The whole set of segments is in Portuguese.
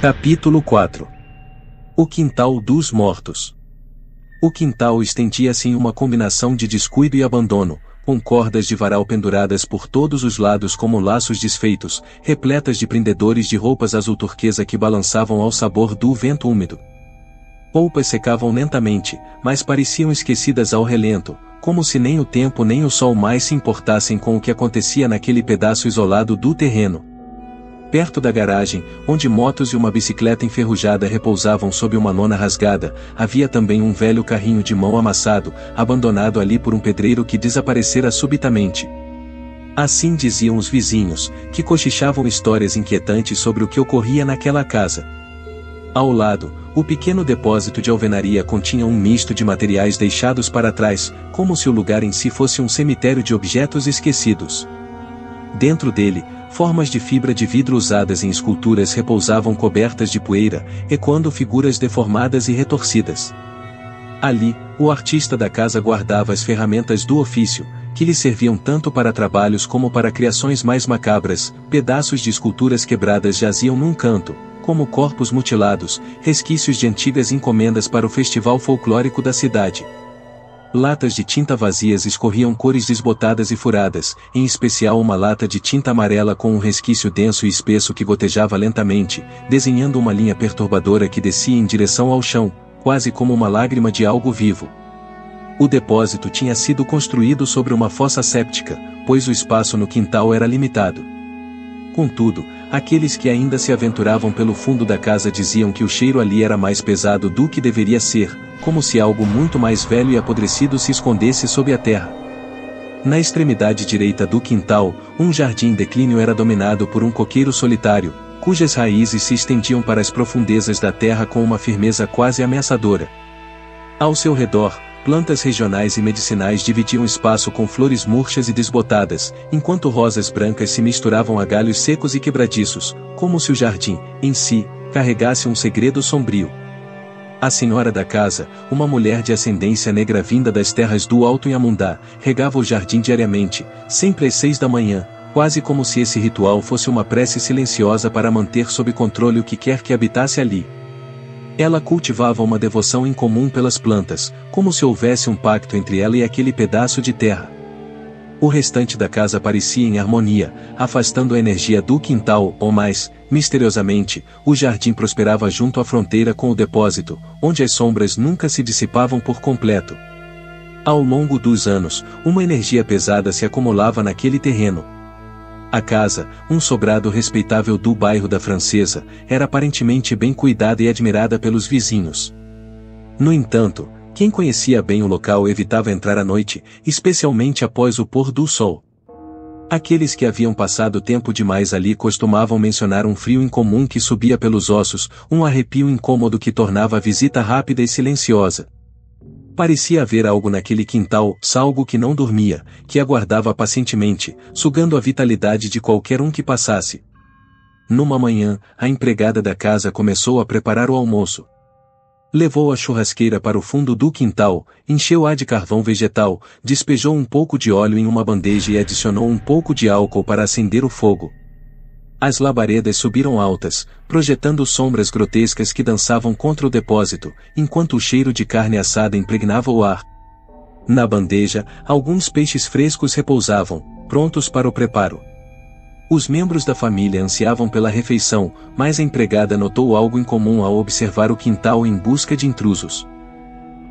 Capítulo 4. O Quintal dos Mortos. O quintal estendia-se em uma combinação de descuido e abandono, com cordas de varal penduradas por todos os lados como laços desfeitos, repletas de prendedores de roupas azul turquesa que balançavam ao sabor do vento úmido. Roupas secavam lentamente, mas pareciam esquecidas ao relento, como se nem o tempo nem o sol mais se importassem com o que acontecia naquele pedaço isolado do terreno. Perto da garagem, onde motos e uma bicicleta enferrujada repousavam sob uma lona rasgada, havia também um velho carrinho de mão amassado, abandonado ali por um pedreiro que desaparecera subitamente. Assim diziam os vizinhos, que cochichavam histórias inquietantes sobre o que ocorria naquela casa. Ao lado, o pequeno depósito de alvenaria continha um misto de materiais deixados para trás, como se o lugar em si fosse um cemitério de objetos esquecidos. Dentro dele, formas de fibra de vidro usadas em esculturas repousavam cobertas de poeira, ecoando figuras deformadas e retorcidas. Ali, o artista da casa guardava as ferramentas do ofício, que lhe serviam tanto para trabalhos como para criações mais macabras. Pedaços de esculturas quebradas jaziam num canto, como corpos mutilados, resquícios de antigas encomendas para o festival folclórico da cidade. Latas de tinta vazias escorriam cores desbotadas e furadas, em especial uma lata de tinta amarela com um resquício denso e espesso que gotejava lentamente, desenhando uma linha perturbadora que descia em direção ao chão, quase como uma lágrima de algo vivo. O depósito tinha sido construído sobre uma fossa séptica, pois o espaço no quintal era limitado. Contudo, aqueles que ainda se aventuravam pelo fundo da casa diziam que o cheiro ali era mais pesado do que deveria ser, como se algo muito mais velho e apodrecido se escondesse sob a terra. Na extremidade direita do quintal, um jardim em declínio era dominado por um coqueiro solitário, cujas raízes se estendiam para as profundezas da terra com uma firmeza quase ameaçadora. Ao seu redor, plantas regionais e medicinais dividiam espaço com flores murchas e desbotadas, enquanto rosas brancas se misturavam a galhos secos e quebradiços, como se o jardim, em si, carregasse um segredo sombrio. A senhora da casa, uma mulher de ascendência negra vinda das terras do Alto Inhamundá, regava o jardim diariamente, sempre às 6 da manhã, quase como se esse ritual fosse uma prece silenciosa para manter sob controle o que quer que habitasse ali. Ela cultivava uma devoção incomum pelas plantas, como se houvesse um pacto entre ela e aquele pedaço de terra. O restante da casa parecia em harmonia, afastando a energia do quintal, ou mais, misteriosamente, o jardim prosperava junto à fronteira com o depósito, onde as sombras nunca se dissipavam por completo. Ao longo dos anos, uma energia pesada se acumulava naquele terreno. A casa, um sobrado respeitável do bairro da Francesa, era aparentemente bem cuidada e admirada pelos vizinhos. No entanto, quem conhecia bem o local evitava entrar à noite, especialmente após o pôr do sol. Aqueles que haviam passado tempo demais ali costumavam mencionar um frio incomum que subia pelos ossos, um arrepio incômodo que tornava a visita rápida e silenciosa. Parecia haver algo naquele quintal, algo que não dormia, que aguardava pacientemente, sugando a vitalidade de qualquer um que passasse. Numa manhã, a empregada da casa começou a preparar o almoço. Levou a churrasqueira para o fundo do quintal, encheu-a de carvão vegetal, despejou um pouco de óleo em uma bandeja e adicionou um pouco de álcool para acender o fogo. As labaredas subiram altas, projetando sombras grotescas que dançavam contra o depósito, enquanto o cheiro de carne assada impregnava o ar. Na bandeja, alguns peixes frescos repousavam, prontos para o preparo. Os membros da família ansiavam pela refeição, mas a empregada notou algo incomum ao observar o quintal em busca de intrusos.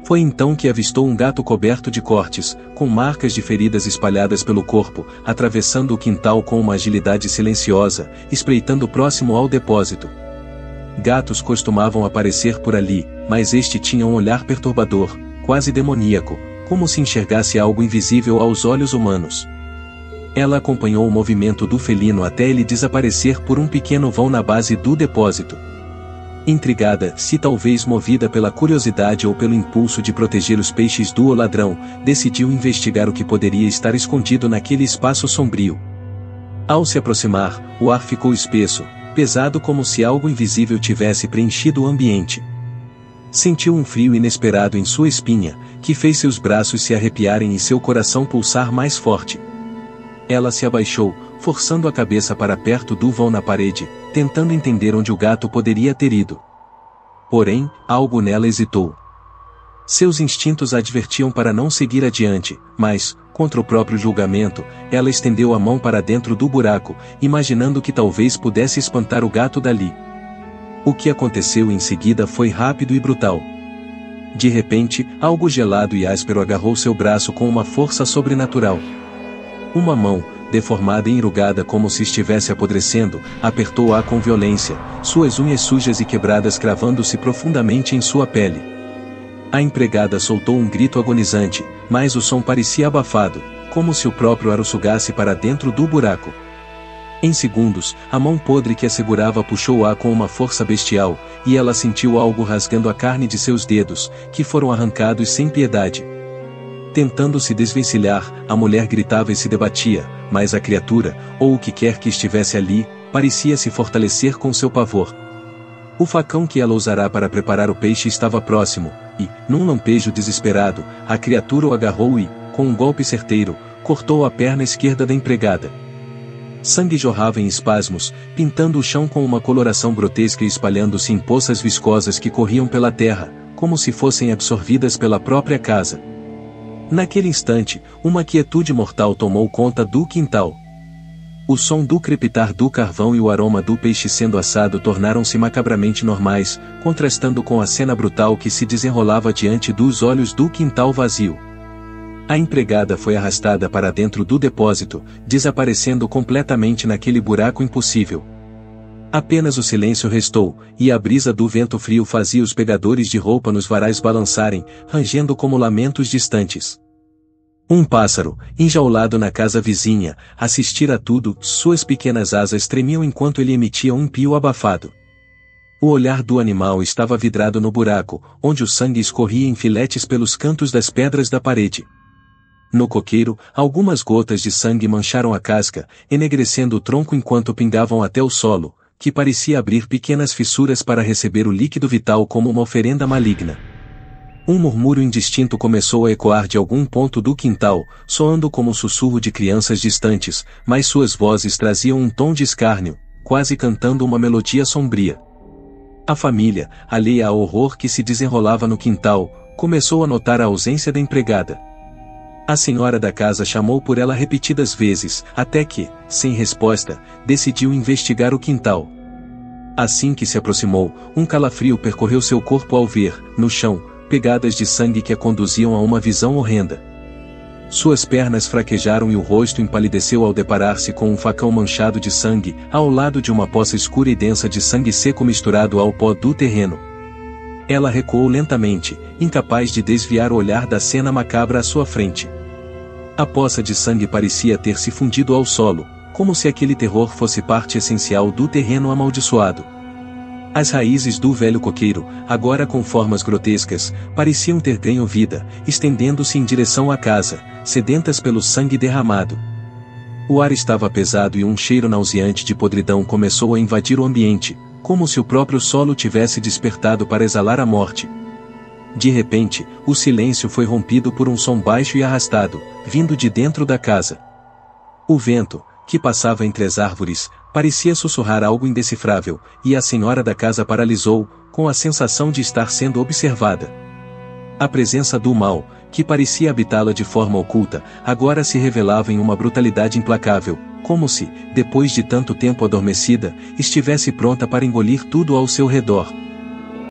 Foi então que avistou um gato coberto de cortes, com marcas de feridas espalhadas pelo corpo, atravessando o quintal com uma agilidade silenciosa, espreitando próximo ao depósito. Gatos costumavam aparecer por ali, mas este tinha um olhar perturbador, quase demoníaco, como se enxergasse algo invisível aos olhos humanos. Ela acompanhou o movimento do felino até ele desaparecer por um pequeno vão na base do depósito. Intrigada, se talvez movida pela curiosidade ou pelo impulso de proteger os peixes do ladrão, decidiu investigar o que poderia estar escondido naquele espaço sombrio. Ao se aproximar, o ar ficou espesso, pesado como se algo invisível tivesse preenchido o ambiente. Sentiu um frio inesperado em sua espinha, que fez seus braços se arrepiarem e seu coração pulsar mais forte. Ela se abaixou, forçando a cabeça para perto do vão na parede, tentando entender onde o gato poderia ter ido. Porém, algo nela hesitou. Seus instintos a advertiam para não seguir adiante, mas, contra o próprio julgamento, ela estendeu a mão para dentro do buraco, imaginando que talvez pudesse espantar o gato dali. O que aconteceu em seguida foi rápido e brutal. De repente, algo gelado e áspero agarrou seu braço com uma força sobrenatural. Uma mão, deformada e enrugada como se estivesse apodrecendo, apertou-a com violência, suas unhas sujas e quebradas cravando-se profundamente em sua pele. A empregada soltou um grito agonizante, mas o som parecia abafado, como se o próprio ar o sugasse para dentro do buraco. Em segundos, a mão podre que a segurava puxou-a com uma força bestial, e ela sentiu algo rasgando a carne de seus dedos, que foram arrancados sem piedade. Tentando se desvencilhar, a mulher gritava e se debatia, mas a criatura, ou o que quer que estivesse ali, parecia se fortalecer com seu pavor. O facão que ela usará para preparar o peixe estava próximo, e, num lampejo desesperado, a criatura o agarrou e, com um golpe certeiro, cortou a perna esquerda da empregada. Sangue jorrava em espasmos, pintando o chão com uma coloração grotesca e espalhando-se em poças viscosas que corriam pela terra, como se fossem absorvidas pela própria casa. Naquele instante, uma quietude mortal tomou conta do quintal. O som do crepitar do carvão e o aroma do peixe sendo assado tornaram-se macabramente normais, contrastando com a cena brutal que se desenrolava diante dos olhos do quintal vazio. A empregada foi arrastada para dentro do depósito, desaparecendo completamente naquele buraco impossível. Apenas o silêncio restou, e a brisa do vento frio fazia os pegadores de roupa nos varais balançarem, rangendo como lamentos distantes. Um pássaro, enjaulado na casa vizinha, assistira a tudo, suas pequenas asas tremiam enquanto ele emitia um pio abafado. O olhar do animal estava vidrado no buraco, onde o sangue escorria em filetes pelos cantos das pedras da parede. No coqueiro, algumas gotas de sangue mancharam a casca, enegrecendo o tronco enquanto pingavam até o solo, que parecia abrir pequenas fissuras para receber o líquido vital como uma oferenda maligna. Um murmúrio indistinto começou a ecoar de algum ponto do quintal, soando como um sussurro de crianças distantes, mas suas vozes traziam um tom de escárnio, quase cantando uma melodia sombria. A família, alheia ao horror que se desenrolava no quintal, começou a notar a ausência da empregada. A senhora da casa chamou por ela repetidas vezes, até que, sem resposta, decidiu investigar o quintal. Assim que se aproximou, um calafrio percorreu seu corpo ao ver, no chão, pegadas de sangue que a conduziam a uma visão horrenda. Suas pernas fraquejaram e o rosto empalideceu ao deparar-se com um facão manchado de sangue, ao lado de uma poça escura e densa de sangue seco misturado ao pó do terreno. Ela recuou lentamente, incapaz de desviar o olhar da cena macabra à sua frente. A poça de sangue parecia ter se fundido ao solo, como se aquele terror fosse parte essencial do terreno amaldiçoado. As raízes do velho coqueiro, agora com formas grotescas, pareciam ter ganho vida, estendendo-se em direção à casa, sedentas pelo sangue derramado. O ar estava pesado e um cheiro nauseante de podridão começou a invadir o ambiente, como se o próprio solo tivesse despertado para exalar a morte. De repente, o silêncio foi rompido por um som baixo e arrastado, vindo de dentro da casa. O vento, que passava entre as árvores, parecia sussurrar algo indecifrável, e a senhora da casa paralisou, com a sensação de estar sendo observada. A presença do mal, que parecia habitá-la de forma oculta, agora se revelava em uma brutalidade implacável, como se, depois de tanto tempo adormecida, estivesse pronta para engolir tudo ao seu redor.